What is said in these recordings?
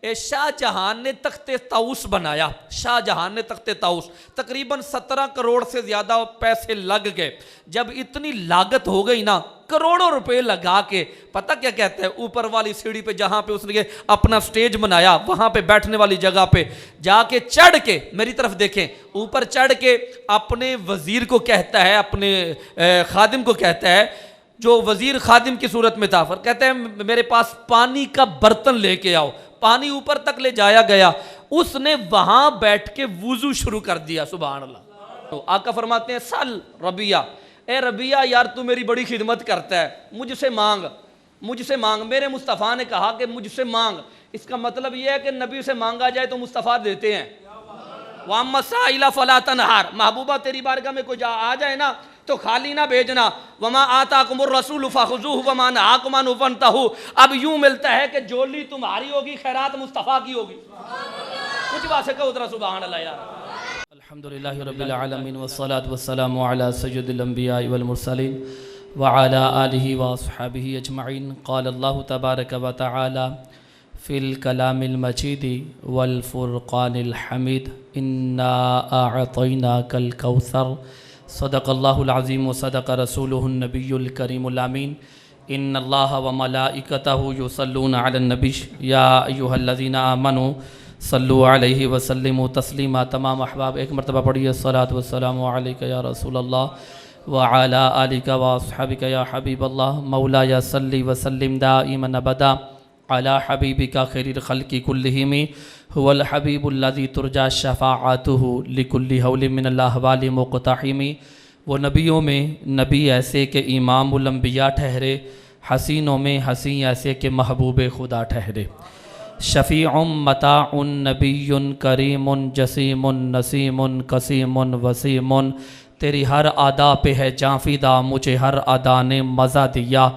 शाहजहां ने तख्ते ताउस बनाया। शाहजहां ने तख्ते ताउस तकरीबन 17 करोड़ से ज़्यादा पैसे लग गए। जब इतनी लागत हो गई ना, करोड़ों रुपए लगा के, पता क्या कहते हैं, ऊपर वाली सीढ़ी पे जहां पे उसने अपना स्टेज बनाया, वहां पे बैठने वाली जगह पे जाके चढ़ के, मेरी तरफ देखें, ऊपर चढ़ के अपने वजीर को कहता है, अपने खादिम को कहता है, जो वजीर खादिम की सूरत में था, फिर कहते हैं मेरे पास पानी का बर्तन लेके आओ। पानी ऊपर तक ले जाया गया, उसने वहां बैठ के वुजू शुरू कर दिया। सुभान अल्लाह। तो आका फरमाते हैं सल रबिया, ए रबिया यार तू मेरी बड़ी खिदमत करता है, मुझसे मांग, मुझसे मांग। मेरे मुस्तफ़ा ने कहा कि मुझसे मांग। इसका मतलब यह है कि नबी से मांगा जाए तो मुस्तफ़ा देते हैं। वाम्मा साइला फला तनहार, महबूबा तेरी बारगाह में कोई आ जाए ना तो खाली ना भेजना। वमा आताकुमुर रसूल फखुज़ूहु वमा नहाकुम अन्हु फंतहू। अब यूं मिलता है कि जोली तुम्हारी होगी, खैरात मुस्तफ़ा की होगी। कुछ बात से कहो उधर सुभान अल्लाह यार। अल्हम्दुलिल्लाहि रब्बिल आलमीन वस्सलातु वस्सलामु अला सय्यिदिल अंबिया वल मुरसलीन व अला आलिहि व अस्हाबिहि अजमईन। क़ाल अल्लाहु तबारक व तआला फ़िल कलामिल मजीदी वल फ़ुरक़ानिल हमीद इन्ना अअतैनाकल कौसर सदक़ल्लाहुल अज़ीम व सदक़ रसूलुहुन नबियुल करीमुल अमीन। इन्नल्लाहा व मलाइकतहु युसल्लूना अलन नबी या अय्युहल्लज़ीना आमनू सल्लु अलैहि व सल्लिमु तस्लीमा। तमाम अहबाब एक मरतबा पढ़िए सलातु वस्सलामु अलैका या रसूलल्लाह व अला आलिका व अस्हाबिका या हबीबल्लाह। मौला या सल्ली व सल्लिम दाइमन अबदा अला हबीबिका खैरिल खल्क़ि कुल्लिहिम हुवल हबीबुल्लज़ी तुरजा शफ़ाअतुहु लिकुल्लि हौलिन मिनल अहवालि मुक़तहिम। वो नबियों में नबी ऐसे के इमामुल अंबिया ठहरे, हसीनों में हसी ऐसे के महबूब खुदा ठहरे। शफ़ीउम मताउन नबियुन करीमुन जसीमुन नसीमुन कसीमुन वसीमुन। तेरी हर अदा पे है जाफिदा, मुझे हर अदा ने मज़ा दिया।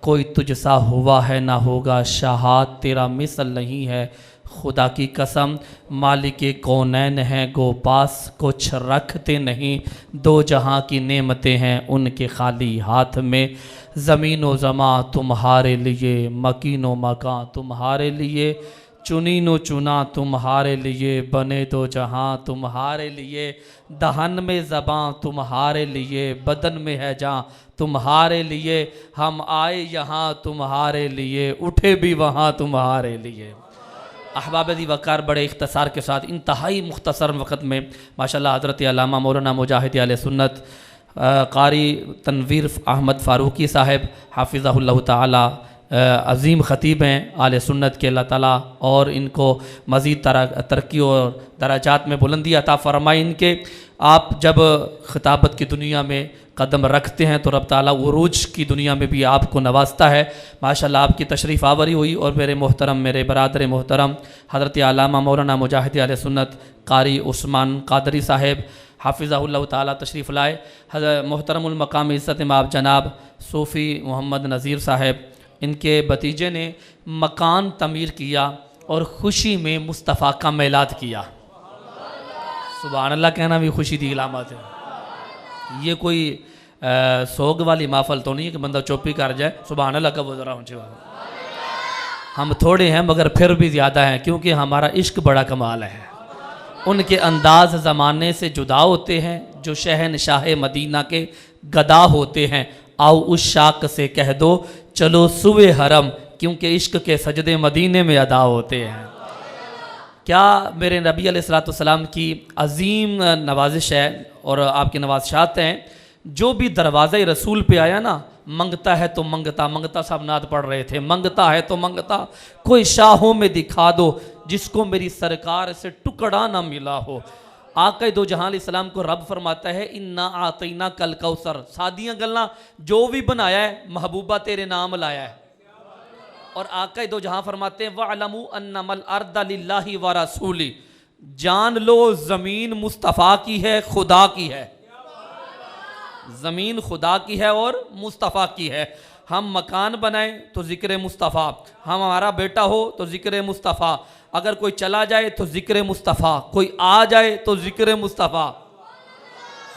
कोई तुझसा हुआ है ना होगा शाहाद, तेरा मिसल नहीं है खुदा की कसम। मालिके कौनैन हैं गो पास, कुछ रखते नहीं, दो जहां की नेमतें हैं उनके खाली हाथ में। ज़मीन व ज़मा तुम्हारे लिए, मकीन व मकां तुम्हारे लिए, चुनी नो चुना तुम्हारे लिए, बने दो जहां तुम्हारे लिए। दहन में ज़बां तुम्हारे लिए, बदन में है जान तुम्हारे लिए। हम आए यहाँ तुम्हारे लिए, उठे भी वहाँ तुम्हारे लिए। अहबाब दी वक़ार बड़े इख्तसार के साथ इंतहाई मुख्तसर वक़्त में माशाल्लाह हज़रत अल्लामा मौलाना मुजाहिद आले सुन्नत कारी तनवीर अहमद फ़ारूकी साहब हाफ़िज़हुल्लाह ताला अज़ीम ख़तीब हैं आले सुन्नत के, अल्लाह ताला और इनको मज़ीद तरक्की और दराजात में बुलंदी अता फ़रमाए। इनके आप जब ख़िताबत की दुनिया में कदम रखते हैं तो रब ताला उरूज की दुनिया में भी आपको नवाजता है। माशाल्लाह आपकी तशरीफ़ आवरी हुई और मेरे मोहतरम, मेरे बरादर मोहतरम हज़रत अल्लामा मौलाना मुजाहिद आले सुन्नत कारी उस्मान कादरी साहब हाफ़िज़हुल्लाह ताला तशरीफ़ लाए। मोहतरमुल मकाम इज़्ज़त माब जनाब सूफ़ी मोहम्मद नज़ीर साहब, इनके भतीजे ने मकान तमीर किया और ख़ुशी में मुस्तफ़ा का मेलाद किया। सुभान अल्लाह कहना भी खुशी की इलामत है। ये कोई सोग वाली महफल तो नहीं है कि बंदा चुप्पी कर जाए। सुभान अल्लाह का ज़रा ऊँचे हम थोड़े हैं मगर फिर भी ज़्यादा हैं, क्योंकि हमारा इश्क बड़ा कमाल है। उनके अंदाज़ ज़माने से जुदा होते हैं जो शहनशाह मदीना के गदा होते हैं। आओ उस शाक से कह दो चलो सुबह हरम, क्योंकि इश्क के सजदे मदीने में अदा होते हैं। क्या मेरे नबी अलैहिस्सलाम की अजीम नवाजिश है और आपकी नवाज़शात हैं। जो भी दरवाज़े रसूल पे आया ना, मंगता है तो मंगता, मंगता साहब नाद पढ़ रहे थे, मंगता है तो मंगता, कोई शाहों में दिखा दो जिसको मेरी सरकार से टुकड़ा ना मिला हो। आका दो जहां अलैहिस्सलाम को रब फरमाता है इन्ना आतैना कल कौसर। सादियाँ गल्लां जो भी बनाया है महबूबा तेरे नाम लाया है। और आका दो जहां फरमाते हैं वअलमू अन्नमल अर्दा लिल्लाहि व रसूली, जान लो ज़मीन मुस्तफ़ा की है, खुदा की है। ज़मीन खुदा की है और मुस्तफ़ा की है। हम मकान बनाएं तो ज़िक्र मुस्तफ़ा, हम हमारा बेटा हो तो ज़िक्र मुस्तफ़ा, अगर कोई चला जाए तो ज़िक्र मुस्तफ़ा, कोई आ जाए तो ज़िक्र मुस्तफ़ा,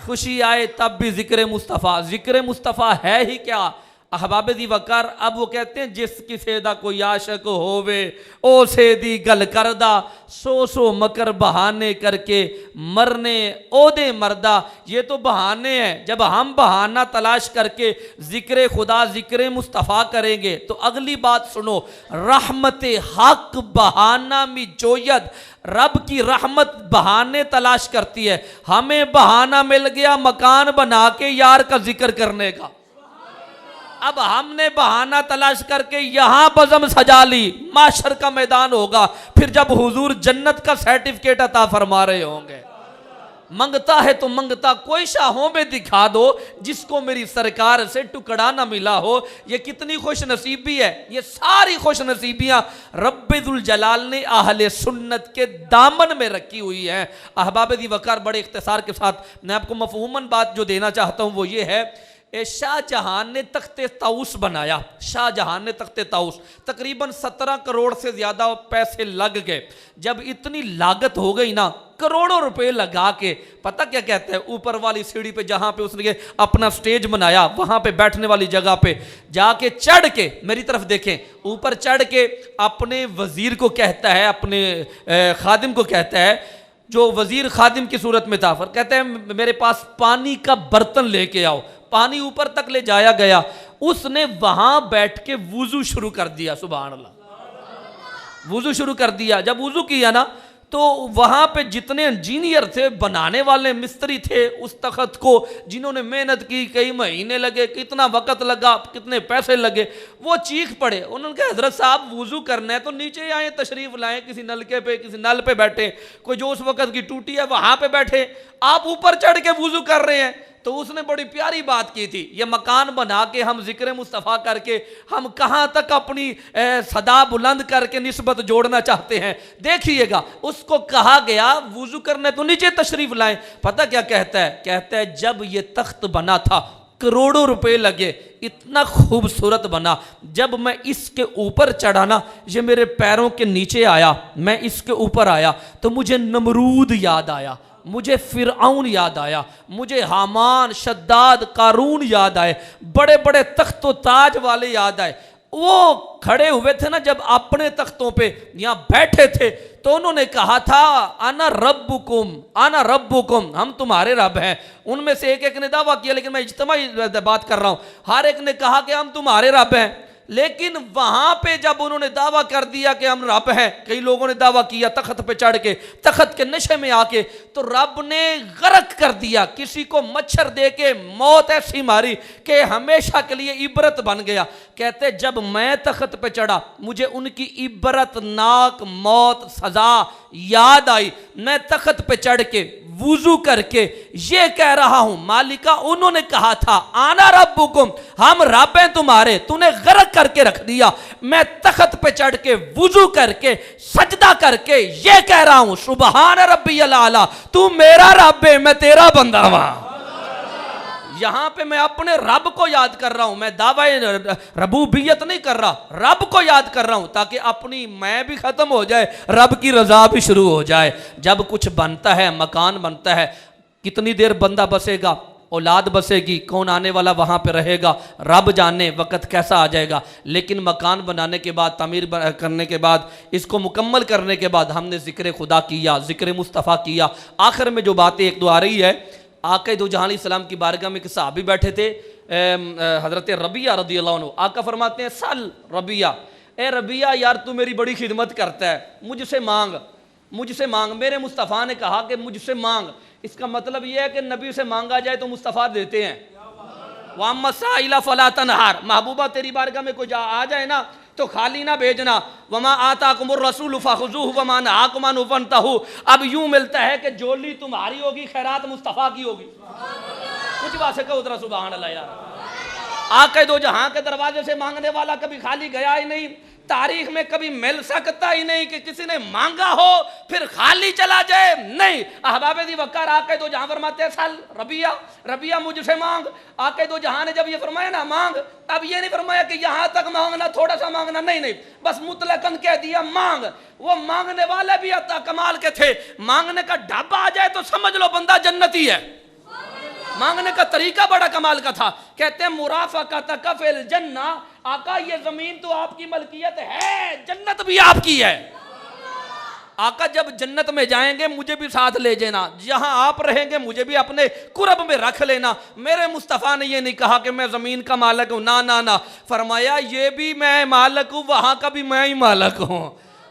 खुशी आए तब भी ज़िक्र मुस्तफ़ा। ज़िक्र मुस्तफ़ा है ही क्या, अहबाब दी वकार अब वो कहते हैं जिस किसे दा कोई आशक होवे ओ से दी गल करदा सो मकर बहाने करके मरने ओदे मर्दा। ये तो बहाने हैं, जब हम बहाना तलाश करके जिक्र खुदा जिक्र मुस्तफ़ा करेंगे तो अगली बात सुनो, रहमत हक बहाना मी जोयद, रब की रहमत बहाने तलाश करती है। हमें बहाना मिल गया मकान बना के यार का जिक्र करने का, अब हमने बहाना तलाश करके यहां बज़म सजा ली, माशर का मैदान होगा फिर जब हुजूर जन्नत का सर्टिफिकेट अता फरमा रहे होंगे। मंगता है तो मंगता कोई शाहों में दिखा दो जिसको मेरी सरकार से टुकड़ा ना मिला हो। ये कितनी खुश नसीबी है, ये सारी खुश नसीबियां रब्बुल जलाल ने आहले सुन्नत के दामन में रखी हुई हैं। अहबाब दी वकार बड़े इख्तिसार के साथ मैं आपको मफहूमन बात जो देना चाहता हूं वो ये है, शाहजहां ने तख्ते ताउस बनाया। शाहजहां ने तख्ते ताउस तकरीबन 17 करोड़ से ज़्यादा पैसे लग गए। जब इतनी लागत हो गई ना, करोड़ों रुपए लगा के, पता क्या कहते हैं, ऊपर वाली सीढ़ी पे जहां पे उसने अपना स्टेज बनाया वहां पे बैठने वाली जगह पे जाके चढ़ के, मेरी तरफ देखें, ऊपर चढ़ के अपने वजीर को कहता है, अपने खादिम को कहता है, जो वजीर खादिम की सूरत में था, फिर कहते हैं मेरे पास पानी का बर्तन लेके आओ। पानी ऊपर तक ले जाया गया, उसने वहां बैठ के वुजू शुरू कर दिया। सुभान अल्लाह, वुजू शुरू कर दिया। जब वुजू किया ना तो वहां पे जितने इंजीनियर थे, बनाने वाले मिस्त्री थे, उस तख्त को जिन्होंने मेहनत की, कई महीने लगे, कितना वक्त लगा, कितने पैसे लगे, वो चीख पड़े। उन्होंने कहा हजरत साहब वुजू करना है तो नीचे आए, तशरीफ लाएं, किसी नलके पे, किसी नल पे बैठे, कोई जो उस वक्त की टूटी है वहां पे बैठे, आप ऊपर चढ़ के वुजू कर रहे हैं। तो उसने बड़ी प्यारी बात की थी, ये मकान बना के हम जिक्र मुस्तफ़ा करके हम कहाँ तक अपनी सदा बुलंद करके निस्बत जोड़ना चाहते हैं। देखिएगा, उसको कहा गया वुजू करने तो नीचे तशरीफ लाएं। पता क्या कहता है, कहता है जब ये तख्त बना था करोड़ों रुपए लगे, इतना खूबसूरत बना, जब मैं इसके ऊपर चढ़ा ना, ये मेरे पैरों के नीचे आया, मैं इसके ऊपर आया तो मुझे नमरूद याद आया, मुझे फिरऔन याद आया, मुझे हामान, शद्दाद, कारून याद आए, बड़े बड़े तख्तो ताज वाले याद आए। वो खड़े हुए थे ना जब अपने तख्तों पे यहाँ बैठे थे तो उन्होंने कहा था आना रब्बुकुम, आना रब्बुकुम, हम तुम्हारे रब हैं। उनमें से एक एक ने दावा किया, लेकिन मैं इज्तिमाई बात कर रहा हूँ, हर एक ने कहा कि हम तुम्हारे रब हैं। लेकिन वहां पे जब उन्होंने दावा कर दिया कि हम रब हैं, कई लोगों ने दावा किया तख्त पे चढ़ के, तख्त के नशे में आके, तो रब ने गर्क कर दिया, किसी को मच्छर दे के मौत ऐसी मारी कि हमेशा के लिए इबरत बन गया। कहते जब मैं तख्त पे चढ़ा मुझे उनकी इबरतनाक मौत सजा याद आई। मैं तख्त पे चढ़ के वुजू करके ये कह रहा हूं, मालिका उन्होंने कहा था आना रब्बुकुम, हम रब हैं तुम्हारे, तूने गर्क करके रख दिया। मैं तख्त पे चढ़ के वुजू करके सजदा करके ये कह रहा हूं सुबहान रब्बियल आला, तू मेरा रब है, मैं तेरा बंदा हूं। यहां पे मैं अपने रब को याद कर रहा हूं, मैं दावा रबूबियत नहीं कर रहा, रब को याद कर रहा हूं ताकि अपनी मैं भी खत्म हो जाए, रब की रजा भी शुरू हो जाए। जब कुछ बनता है, मकान बनता है, कितनी देर बंदा बसेगा, औलाद बसेगी, कौन आने वाला वहां पे रहेगा, रब जाने वक्त कैसा आ जाएगा। लेकिन मकान बनाने के बाद, तामीर करने के बाद, इसको मुकम्मल करने के बाद हमने जिक्र खुदा किया, जिक्र मुस्तफ़ा किया। आखिर में जो बातें एक दो आ रही है, आका दो जहां सलाम की बारगाह में एक सहाबी बैठे थे, हजरत रबिया रदी अल्लाह अन्हु। आका फरमाते हैं सल रबिया, ए रबिया यार तू मेरी बड़ी खिदमत करता है, मुझसे मांग, मुझसे मांग। मेरे मुस्तफ़ा ने कहा कि मुझसे मांग, इसका मतलब यह है कि नबी से मांगा जाए तो मुस्तफ़ा देते हैं। वाम्मा साइला फला तनहार, महबूबा तेरी बारगाह में कोई आ जाए ना तो खाली ना भेजना। वमा आताकुमुर रसूल फखुज़ूहु वमा नहाकुम अन्हु फंतहू। अब यूं मिलता है कि जोली तुम्हारी होगी, खैरात मुस्तफ़ा की होगी। कुछ बात से कहो उधर सुभान अल्लाह यार। आके दो जहां के दरवाजे से मांगने वाला कभी खाली गया ही नहीं, तारीख में कभी मिल सकता ही नहीं कि किसी ने मांगा हो फिर खाली चला जाए, नहीं। अहबाब दी वकार आके दो जहां फरमाते हैं सल रबिया, रबिया मुझसे मांग। आके दो जहां ने जब ये फरमाया ना मांग, अब ये नहीं फरमाया कि यहां तक मांगना, थोड़ा सा मांगना, नहीं नहीं, बस मुतलकन कह दिया मांग। वो मांगने वाले भी अता कमाल के थे, मांगने का ढाबा आ जाए तो समझ लो बंदा जन्नती है। मांगने का तरीका बड़ा कमाल का था। कहते हैं मुराफाका कफिल जन्ना, आका ये जमीन तो आपकी मलकियत है, जन्नत भी आपकी है। आका जब जन्नत में जाएंगे मुझे भी साथ ले जाना, जहां आप रहेंगे मुझे भी अपने कुरब में रख लेना। मेरे मुस्तफ़ा ने ये नहीं कहा कि मैं ज़मीन का मालिक हूं, ना ना ना, फरमाया ये भी मैं मालिक हूं, वहां का भी मैं ही मालिक हूं।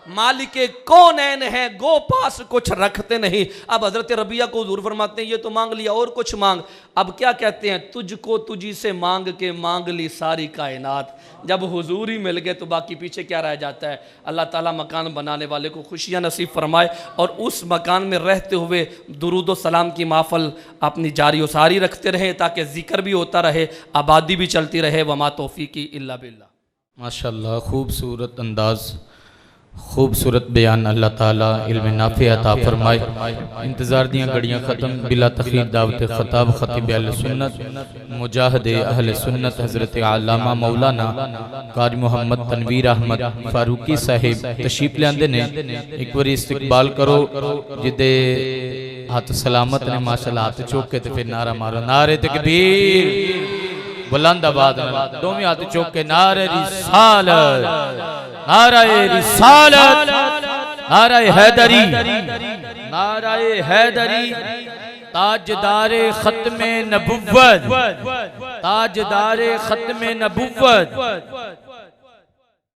मालिक कौनैन है, गो पास कुछ रखते नहीं। अब हजरत रबिया को हुजूर फरमाते हैं ये तो मांग लिया और कुछ मांग। अब क्या कहते हैं, तुझको तुझी से मांग के मांग ली सारी कायनात। जब हुजूर ही मिल गए तो बाकी पीछे क्या रह जाता है। अल्लाह ताला मकान बनाने वाले को खुशियाँ नसीब फरमाए और उस मकान में रहते हुए दुरूद व सलाम की महफल अपनी जारी व सारी रखते रहें ताकि जिक्र भी होता रहे, आबादी भी चलती रहे। वमा तौफीकी इल्ला बिल्लाह। माशाअल्लाह, खूबसूरत अंदाज़, खूबसूरत बयान। अल्लाह ताला इल्म नाफ़े अता फरमाए। इंतज़ार दियाँ घड़ियाँ ख़त्म, बिला तख़ीर दावत ख़ताब ख़तीब अहले सुन्नत मुजाहिद अहले सुन्नत हज़रत अल्लामा मौलाना कारी मोहम्मद तनवीर अहमद फारूकी साहिब तशरीफ लियांदे ने। एक बार इस्तकबाल करो जिदे हाथ सलामत ने माशाअल्लाह, हाथ चौक के तो फिर नारा मारो, नारे तकबीर बुलंद आवाज़ में दोवें हाथ चौक के नारे रिसालत, नाराए रिसालत, नाराए हैदरी, नाराए हैदरी। ताजदारे खत्मे नबुव्वत, ताजदारे खत्मे नबुव्वत